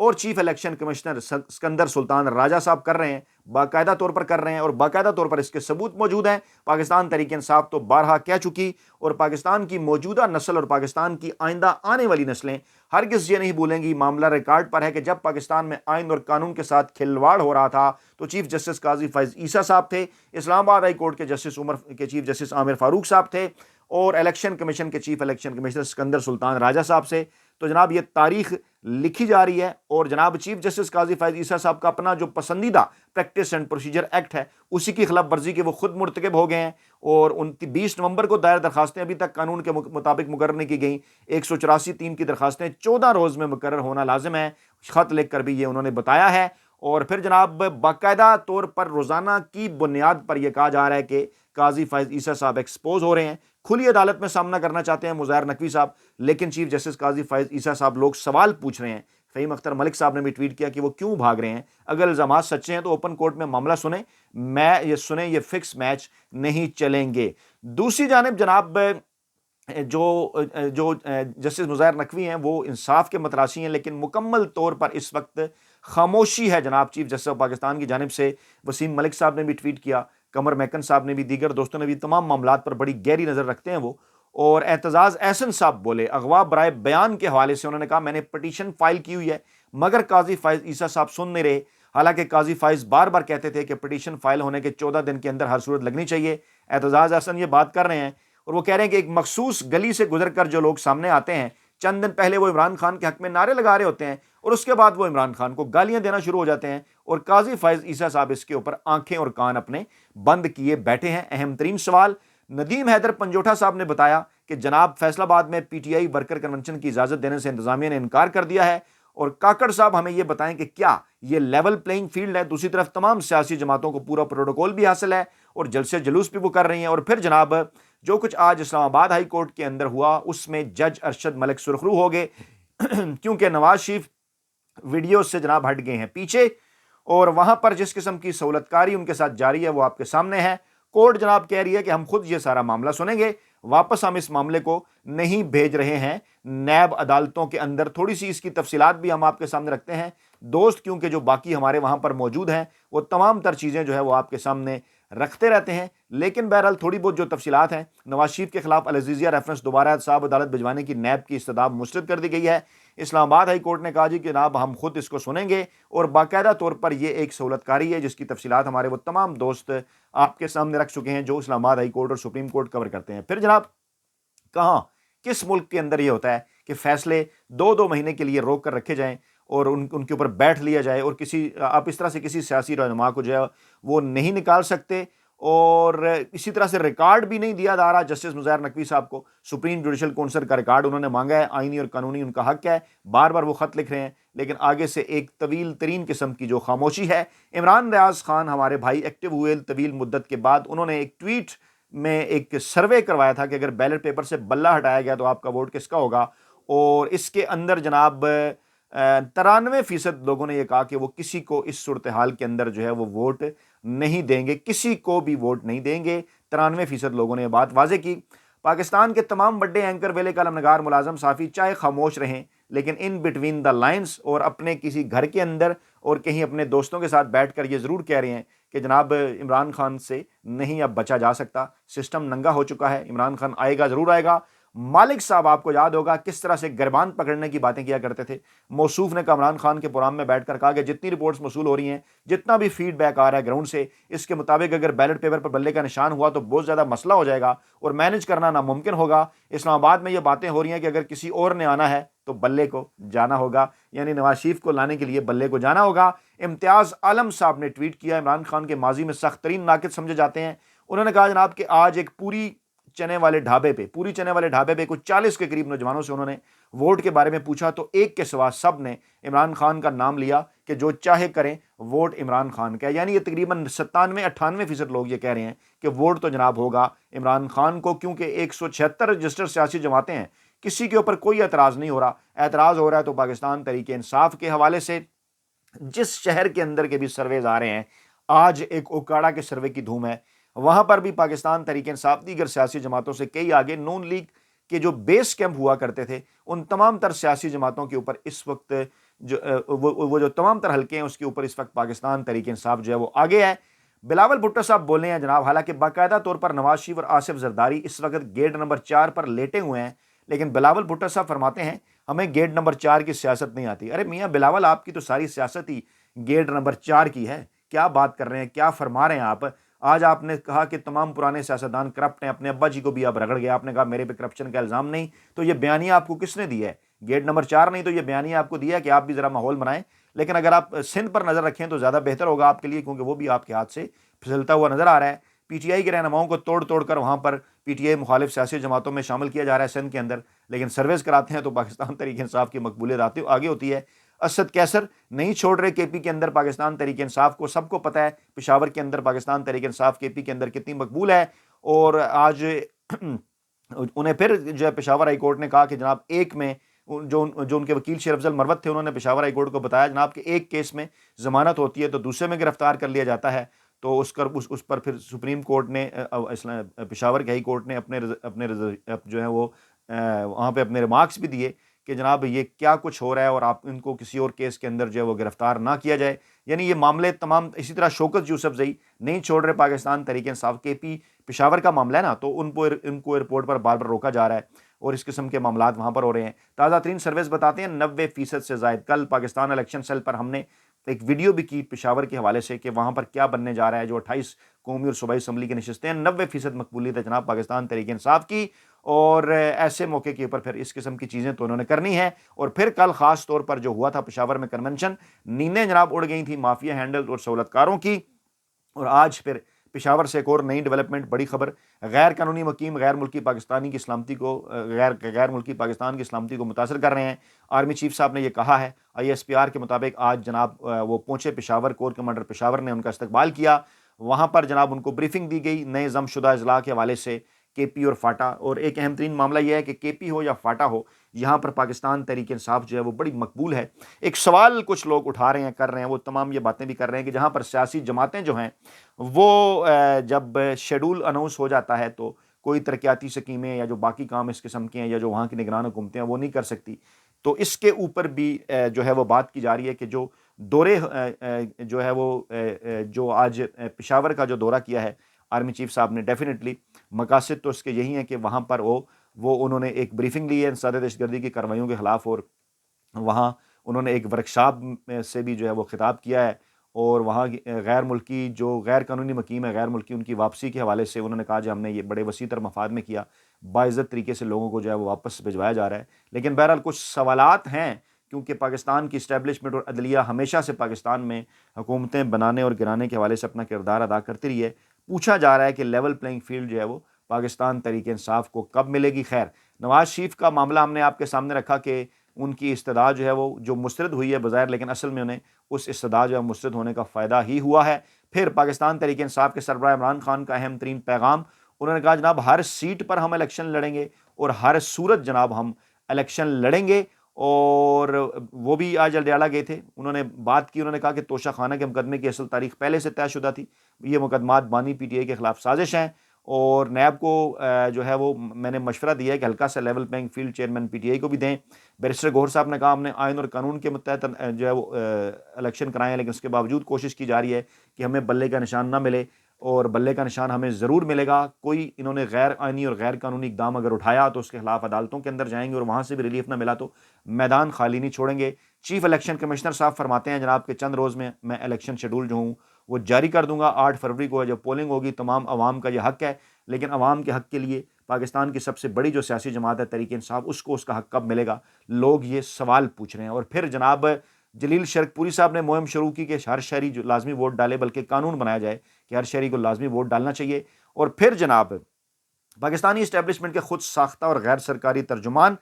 اور chief election commissioner Sikandar سلطان راجہ صاحب کر رہے ہیں، باقاعدہ طور پر کر رہے ہیں، اور باقاعدہ طور پر اس کے ثبوت موجود ہیں۔ پاکستان تحریک انصاف تو بارہا کہہ چکی، اور پاکستان کی موجودہ نسل اور پاکستان کی آئندہ آنے والی نسلیں ہرگز یہ نہیں بھولیں گی، معاملہ ریکارڈ پر ہے کہ جب پاکستان میں آئین اور قانون کے ساتھ کھلواڑ ہو رہا تھا تو چیف جسٹس قاضی فائز عیسیٰ صاحب تھے، اسلام آباد ہائی کورٹ کے چیف جسٹس عامر فاروق صاحب تھے، اور الیکشن کمیشن کے چیف الیکشن کمشنر سکندر سلطان راجہ صاحب سے۔ تو جناب یہ تاریخ لکھی جا رہی ہے، اور جناب چیف جسٹس قاضی فائز عیسیٰ صاحب کا اپنا جو پسندیدہ پریکٹس اینڈ پروسیجر ایکٹ ہے اسی کی خلاف ورزی کے وہ خود مرتکب ہو گئے ہیں، اور 20 نومبر کو دائر درخواستیں ابھی تک قانون کے مطابق مقرر نہیں کی گئیں، 184(3) کی درخواستیں 14 روز میں مقرر ہونا لازم ہے، خط لکھ کر بھی یہ انہوں نے بتایا ہے۔ اور پھر جناب باقاعدہ طور پر روزانہ کی بنیاد پر یہ کہا جا رہا ہے کہ قاضی فائز عیسیٰ صاحب ایکسپوز ہو رہے ہیں، کھلی عدالت میں سامنا کرنا چاہتے ہیں مظاہر نقوی صاحب، لیکن چیف جسٹس قاضی فائز عیسیٰ صاحب لوگ سوال پوچھ رہے ہیں۔ فہیم اختر ملک صاحب نے بھی ٹویٹ کیا کہ وہ کیوں بھاگ رہے ہیں، اگر الزامات سچے ہیں تو اوپن کورٹ میں معاملہ سنیں، یہ فکس میچ نہیں چلیں گے۔ دوسری جانب جناب جو جسٹس مظاہر نقوی ہیں وہ انصاف کے متراشی ہیں، لیکن مکمل طور پر اس وقت خاموشی ہے جناب چیف جسٹس آف پاکستان کی جانب سے۔ وسیم ملک صاحب نے بھی ٹویٹ کیا، قمر محکن صاحب نے بھی، دیگر دوستوں نے بھی، تمام معاملات پر بڑی گہری نظر رکھتے ہیں وہ۔ اور اعتزاز احسن صاحب بولے اغوا برائے بیان کے حوالے سے، انہوں نے کہا میں نے پٹیشن فائل کی ہوئی ہے مگر قاضی فائز عیسیٰ صاحب سن نہیں رہے، حالانکہ قاضی فائز بار بار کہتے تھے کہ پٹیشن فائل ہونے کے 14 دن کے اندر ہر صورت لگنی چاہیے۔ اعتزاز احسن یہ بات کر رہے ہیں، اور وہ کہہ رہے ہیں کہ ایک مخصوص گلی سے گزر کر جو لوگ سامنے آتے ہیں، چند دن پہلے وہ عمران خان کے حق میں نعرے لگا رہے ہوتے ہیں، اور اس کے بعد وہ عمران خان کو گالیاں دینا شروع ہو جاتے ہیں، اور قاضی فائز عیسیٰ صاحب اس کے اوپر آنکھیں اور کان اپنے بند کیے بیٹھے ہیں۔ اہم ترین سوال، ندیم حیدر پنجوٹھا صاحب نے بتایا کہ جناب فیصل آباد میں P T I worker convention کی اجازت دینے سے انتظامیہ نے انکار کر دیا ہے، اور کاکڑ صاحب ہمیں یہ بتائیں کہ کیا یہ لیول پلینگ فیلڈ ہے؟ دوسری طرف تمام سیاسی جماعتوں کو پورا پروٹوکول بھی حاصل ہے، اور جلسے جلوس بھی وہ کر رہی ہیں، اور پھر جناب جو کچھ آج اسلام آباد ہائی کورٹ کے اندر ہوا اس میں جج ارشد ملک سرخرو ہو گئے کیونکہ نواز شریف ویڈیو سے جناب ہٹ گئے ہیں پیچھے، اور وہاں پر جس قسم کی سہولت کاری ان کے ساتھ جاری ہے وہ آپ کے سامنے ہے۔ کورٹ جناب کہہ رہی ہے کہ ہم خود یہ سارا معاملہ سنیں گے، واپس ہم اس معاملے کو نہیں بھیج رہے ہیں نیب عدالتوں کے اندر۔ تھوڑی سی اس کی تفصیلات بھی ہم آپ کے سامنے رکھتے ہیں دوست، کیونکہ جو باقی ہمارے وہاں پر موجود ہیں وہ تمام تر چیزیں جو ہے وہ آپ کے سامنے رکھتے رہتے ہیں، لیکن بہرحال تھوڑی بہت جو تفصیلات ہیں، نواز شریف کے خلاف العزیزیہ ریفرنس دوبارہ احتساب عدالت بھجوانے کی نیب کی استدعا مسترد کر دی گئی ہے۔ اسلام آباد ہائی کورٹ نے کہا جی کہ جناب ہم خود اس کو سنیں گے، اور باقاعدہ طور پر یہ ایک سہولت کاری ہے جس کی تفصیلات ہمارے وہ تمام دوست آپ کے سامنے رکھ چکے ہیں جو اسلام آباد ہائی کورٹ اور سپریم کورٹ کور کرتے ہیں۔ پھر جناب کہاں کس ملک کے اندر یہ ہوتا ہے کہ فیصلے 2 مہینے کے لیے روک کر رکھے جائیں اور ان کے اوپر بیٹھ لیا جائے، اور آپ اس طرح سے کسی سیاسی رہنما کو جو ہے وہ نہیں نکال سکتے، اور اسی طرح سے ریکارڈ بھی نہیں دیا جا رہا جسٹس مظاہر نقوی صاحب کو۔ سپریم جوڈیشل کونسل کا ریکارڈ انہوں نے مانگا ہے، آئینی اور قانونی ان کا حق ہے، بار بار وہ خط لکھ رہے ہیں، لیکن آگے سے ایک طویل ترین قسم کی جو خاموشی ہے۔ عمران ریاض خان ہمارے بھائی ایکٹیو ہوئے طویل مدت کے بعد، انہوں نے ایک ٹویٹ میں ایک سروے کروایا تھا کہ اگر بیلٹ پیپر سے بلہ ہٹایا گیا تو آپ کا ووٹ کس کا ہوگا، اور اس کے اندر جناب 93% لوگوں نے یہ کہا کہ وہ کسی کو اس صورتحال کے اندر جو ہے وہ ووٹ نہیں دیں گے، کسی کو بھی ووٹ نہیں دیں گے۔ 93% لوگوں نے یہ بات واضح کی۔ پاکستان کے تمام بڑے اینکر، ویلے کالم نگار، ملازم، صحافی چاہے خاموش رہیں، لیکن ان بٹوین دا لائنز اور اپنے کسی گھر کے اندر اور کہیں اپنے دوستوں کے ساتھ بیٹھ کر یہ ضرور کہہ رہے ہیں کہ جناب عمران خان سے نہیں اب بچا جا سکتا، سسٹم ننگا ہو چکا ہے، عمران خان آئے گا، ضرور آئے گا۔ مالک صاحب آپ کو یاد ہوگا کس طرح سے گربان پکڑنے کی باتیں کیا کرتے تھے۔ موصوف نے عمران خان کے پروگرام میں بیٹھ کر کہا کہ جتنی رپورٹس موصول ہو رہی ہیں، جتنا بھی فیڈ بیک آ رہا ہے گراؤنڈ سے، اس کے مطابق اگر بیلٹ پیپر پر بلے کا نشان ہوا تو بہت زیادہ مسئلہ ہو جائے گا اور مینج کرنا ناممکن ہوگا۔ اسلام آباد میں یہ باتیں ہو رہی ہیں کہ اگر کسی اور نے آنا ہے تو بلے کو جانا ہوگا، یعنی نواز شریف کو لانے کے لیے بلے کو جانا ہوگا۔ امتیاز عالم صاحب نے ٹویٹ کیا، عمران خان کے ماضی میں سخت ترین ناقد سمجھے جاتے ہیں۔ انہوں نے کہا جناب کہ آج ایک پوری چنے والے ڈھابے پہ کچھ 40 کے قریب نوجوانوں سے انہوں نے ووٹ کے بارے میں پوچھا تو ایک کے سوا سب نے عمران خان کا نام لیا کہ جو چاہے کریں ووٹ عمران خان کا، یعنی یہ تقریباً 97-98% لوگ یہ کہہ رہے ہیں کہ ووٹ تو جناب ہوگا عمران خان کو، کیونکہ 176 رجسٹر سیاسی جماعتیں ہیں، کسی کے اوپر کوئی اعتراض نہیں ہو رہا۔ اعتراض ہو رہا ہے تو پاکستان تحریک انصاف کے حوالے سے، جس شہر کے اندر کے بھی سرویز آ رہے ہیں، آج ایک اوکاڑا کے سروے کی دھوم ہے، وہاں پر بھی پاکستان تحریک انصاف دیگر سیاسی جماعتوں سے کئی آگے، نون لیگ کے جو بیس کیمپ ہوا کرتے تھے ان تمام تر سیاسی جماعتوں کے اوپر اس وقت وہ جو تمام تر حلقے ہیں اس کے اوپر اس وقت پاکستان تحریک انصاف جو ہے وہ آگے ہے۔ بلاول بھٹو صاحب بولے ہیں جناب، حالانکہ باقاعدہ طور پر نواز شریف اور آصف زرداری اس وقت گیٹ نمبر 4 پر لیٹے ہوئے ہیں، لیکن بلاول بھٹو صاحب فرماتے ہیں ہمیں گیٹ نمبر 4 کی سیاست نہیں آتی۔ ارے میاں بلاول، آپ کی تو ساری سیاست ہی گیٹ نمبر 4 کی ہے، کیا بات کر رہے ہیں، کیا فرما رہے ہیں آپ؟ آج آپ نے کہا کہ تمام پرانے سیاستدان کرپٹ ہیں، اپنے ابا جی کو بھی آپ رگڑ گیا، آپ نے کہا میرے پہ کرپشن کا الزام نہیں، تو یہ بیانیہ آپ کو کس نے دیا ہے؟ گیٹ نمبر 4 نہیں تو یہ بیانیہ آپ کو دیا ہے کہ آپ بھی ذرا ماحول بنائیں۔ لیکن اگر آپ سندھ پر نظر رکھیں تو زیادہ بہتر ہوگا آپ کے لیے، کیونکہ وہ بھی آپ کے ہاتھ سے پھسلتا ہوا نظر آ رہا ہے۔ پی ٹی آئی کے رہنماؤں کو توڑ توڑ کر وہاں پر پی ٹی آئی مخالف سیاسی جماعتوں میں شامل کیا جا رہا ہے سندھ کے اندر، لیکن سرویز کراتے ہیں تو پاکستان تحریک انصاف کی مقبولیت آگے ہوتی ہے۔ اسد کیسر نہیں چھوڑ رہے کے پی کے اندر پاکستان تحریک انصاف کو، سب کو پتہ ہے پشاور کے اندر پاکستان تحریک انصاف کے پی کے اندر کتنی مقبول ہے، اور آج انہیں پھر جو ہے پشاور ہائی کورٹ نے کہا کہ جناب ایک میں جو ان کے وکیل شیر افضل مروت تھے، انہوں نے پشاور ہائی کورٹ کو بتایا جناب کہ ایک کیس میں ضمانت ہوتی ہے تو دوسرے میں گرفتار کر لیا جاتا ہے، تو اس پر پھر سپریم کورٹ نے پشاور کے ہائی کورٹ نے اپنے جو ہے وہ وہاں پہ اپنے ریمارکس بھی دیے کہ جناب یہ کیا کچھ ہو رہا ہے، اور آپ ان کو کسی اور کیس کے اندر جو ہے وہ گرفتار نہ کیا جائے۔ یعنی یہ معاملے تمام اسی طرح شوکت یوسف زئی نہیں چھوڑ رہے پاکستان تحریک انصاف کے پی، پشاور کا معاملہ ہے نا، تو ان کو ایئرپورٹ پر بار بار روکا جا رہا ہے اور اس قسم کے معاملات وہاں پر ہو رہے ہیں۔ تازہ ترین سرویز بتاتے ہیں 90% سے زائد۔ کل پاکستان الیکشن سیل پر ہم نے ایک ویڈیو بھی کی پشاور کے حوالے سے کہ وہاں پر کیا بننے جا رہا ہے۔ جو 28 قومی اور صوبائی اسمبلی کی نشستیں ہیں، 90% مقبولیت ہے جناب پاکستان تحریک انصاف کی، اور ایسے موقع کے اوپر پھر اس قسم کی چیزیں تو انہوں نے کرنی ہے۔ اور پھر کل خاص طور پر جو ہوا تھا پشاور میں کنونشن، نیندیں جناب اڑ گئی تھیں مافیا ہینڈل اور سہولت کاروں کی، اور آج پھر پشاور سے ایک اور نئی ڈیولپمنٹ، بڑی خبر، غیر قانونی مقیم غیر ملکی پاکستانی کی سلامتی کو غیر ملکی پاکستان کی سلامتی کو متاثر کر رہے ہیں۔ آرمی چیف صاحب نے یہ کہا ہے، آئی ایس پی آر کے مطابق آج جناب وہ پہنچے پشاور، کور کمانڈر پشاور نے ان کا استقبال کیا، وہاں پر جناب ان کو بریفنگ دی گئی نئے ضم شدہ اضلاع کے حوالے سے، کے پی اور فاٹا۔ اور ایک اہم ترین معاملہ یہ ہے کہ کے پی ہو یا فاٹا ہو، یہاں پر پاکستان تحریک انصاف جو ہے وہ بڑی مقبول ہے۔ ایک سوال کچھ لوگ اٹھا رہے ہیں، کر رہے ہیں، وہ تمام یہ باتیں بھی کر رہے ہیں کہ جہاں پر سیاسی جماعتیں جو ہیں وہ جب شیڈول اناؤنس ہو جاتا ہے تو کوئی ترقیاتی سکیمیں یا جو باقی کام اس قسم کے ہیں یا جو وہاں کی نگران حکومتیں ہیں وہ نہیں کر سکتی، تو اس کے اوپر بھی جو ہے وہ بات کی جا رہی ہے کہ جو دورے جو ہے وہ جو آج پشاور کا جو دورہ کیا ہے آرمی چیف صاحب نے، ڈیفینیٹلی مقاصد تو اس کے یہی ہیں کہ وہاں پر وہ انہوں نے ایک بریفنگ لی ہے انسداد دہشت گردی کی کارروائیوں کے خلاف، اور وہاں انہوں نے ایک ورکشاپ سے بھی جو ہے وہ خطاب کیا ہے، اور وہاں غیر ملکی جو غیر قانونی مقیم ہے، غیر ملکی ان کی واپسی کے حوالے سے انہوں نے کہا کہ ہم نے یہ بڑے وسیع تر مفاد میں کیا، باعزت طریقے سے لوگوں کو جو ہے وہ واپس بھجوایا جا رہا ہے۔ لیکن بہرحال کچھ سوالات ہیں، کیونکہ پاکستان کی اسٹیبلشمنٹ اور عدلیہ ہمیشہ سے پاکستان میں حکومتیں بنانے اور گرانے کے حوالے سے اپنا کردار ادا کرتی رہی ہے۔ پوچھا جا رہا ہے کہ لیول پلینگ فیلڈ جو ہے وہ پاکستان تحریک انصاف کو کب ملے گی۔ خیر، نواز شریف کا معاملہ ہم نے آپ کے سامنے رکھا کہ ان کی استدعا جو ہے وہ جو مسترد ہوئی ہے بظاہر، لیکن اصل میں انہیں اس استدعا جو ہے مسترد ہونے کا فائدہ ہی ہوا ہے۔ پھر پاکستان تحریک انصاف کے سربراہ عمران خان کا اہم ترین پیغام، انہوں نے کہا جناب ہر سیٹ پر ہم الیکشن لڑیں گے اور ہر صورت جناب ہم الیکشن لڑیں گے۔ اور وہ بھی آج اڈیالہ گئے تھے، انہوں نے بات کی، انہوں نے کہا کہ توشہ خانہ کے مقدمے کی اصل تاریخ پہلے سے طے شدہ تھی، یہ مقدمات بانی پی ٹی آئی کے خلاف سازش ہیں، اور نیب کو جو ہے وہ میں نے مشورہ دیا ہے کہ ہلکا سا level playing field chairman P T I کو بھی دیں۔ بیرسٹر گوہر صاحب نے کہا ہم نے آئین اور قانون کے متحد جو ہے وہ الیکشن کرائے ہیں، لیکن اس کے باوجود کوشش کی جا رہی ہے کہ ہمیں بلے کا نشان نہ ملے، اور بلے کا نشان ہمیں ضرور ملے گا۔ کوئی انہوں نے غیر آئینی اور غیر قانونی اقدام اگر اٹھایا تو اس کے خلاف عدالتوں کے اندر جائیں گے، اور وہاں سے بھی ریلیف نہ ملا تو میدان خالی نہیں چھوڑیں گے۔ چیف الیکشن کمشنر صاحب فرماتے ہیں جناب کہ چند روز میں الیکشن شیڈول جو ہوں وہ جاری کر دوں گا، 8 فروری کو جب پولنگ ہوگی، تمام عوام کا یہ حق ہے، لیکن عوام کے حق کے لیے پاکستان کی سب سے بڑی جو سیاسی جماعت ہے تحریک انصاف، اس کو اس کا حق کب ملے گا، لوگ یہ سوال پوچھ رہے ہیں۔ اور پھر جناب جلیل شرک پوری صاحب نے مہم شروع کی کہ ہر شہری جو لازمی ووٹ ڈالے، بلکہ قانون بنایا جائے کہ ہر شہری کو لازمی ووٹ ڈالنا چاہیے۔ اور پھر جناب پاکستانی اسٹیبلشمنٹ کے خود ساختہ اور غیر سرکاری ترجمان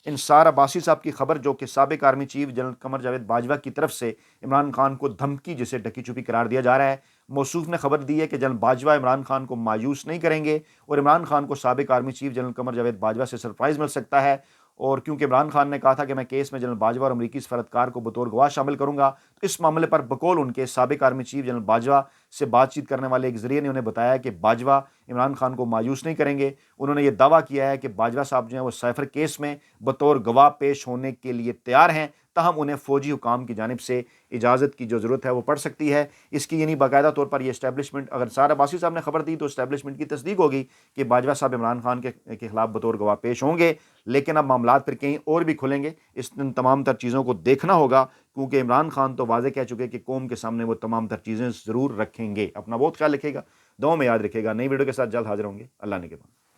انصار عباسی صاحب کی خبر، جو کہ سابق army chief general Qamar Javed Bajwa کی طرف سے عمران خان کو دھمکی جسے ڈکی چھپی قرار دیا جا رہا ہے، موصوف نے خبر دی ہے کہ جنرل باجوہ عمران خان کو مایوس نہیں کریں گے، اور عمران خان کو سابق army chief general Qamar Javed Bajwa سے سرپرائز مل سکتا ہے۔ اور کیونکہ عمران خان نے کہا تھا کہ میں کیس میں جنرل باجوہ اور امریکی سفارتکار کو بطور گواہ شامل کروں گا، تو اس معاملے پر بقول ان کے سابق آرمی چیف جنرل باجوہ سے بات چیت کرنے والے ایک ذریعے نے انہیں بتایا کہ باجوہ عمران خان کو مایوس نہیں کریں گے۔ انہوں نے یہ دعویٰ کیا ہے کہ باجوہ صاحب جو ہیں وہ سیفر کیس میں بطور گواہ پیش ہونے کے لیے تیار ہیں، تاہم انہیں فوجی حکام کی جانب سے اجازت کی جو ضرورت ہے وہ پڑ سکتی ہے۔ اس کی یعنی باقاعدہ طور پر یہ اسٹیبلشمنٹ، اگر سارا عباسی صاحب نے خبر دی تو اسٹیبلشمنٹ کی تصدیق ہوگی کہ باجوہ صاحب عمران خان کے خلاف بطور گواہ پیش ہوں گے، لیکن اب معاملات پھر کہیں اور بھی کھلیں گے۔ ان تمام تر چیزوں کو دیکھنا ہوگا، کیونکہ عمران خان تو واضح کہہ چکے کہ قوم کے سامنے وہ تمام تر چیزیں ضرور رکھیں گے۔ اپنا بہت خیال رکھے گا، دعاؤں میں یاد رکھے گا۔ نئی ویڈیو کے ساتھ جلد حاضر ہوں گے۔ اللہ نے کے بعد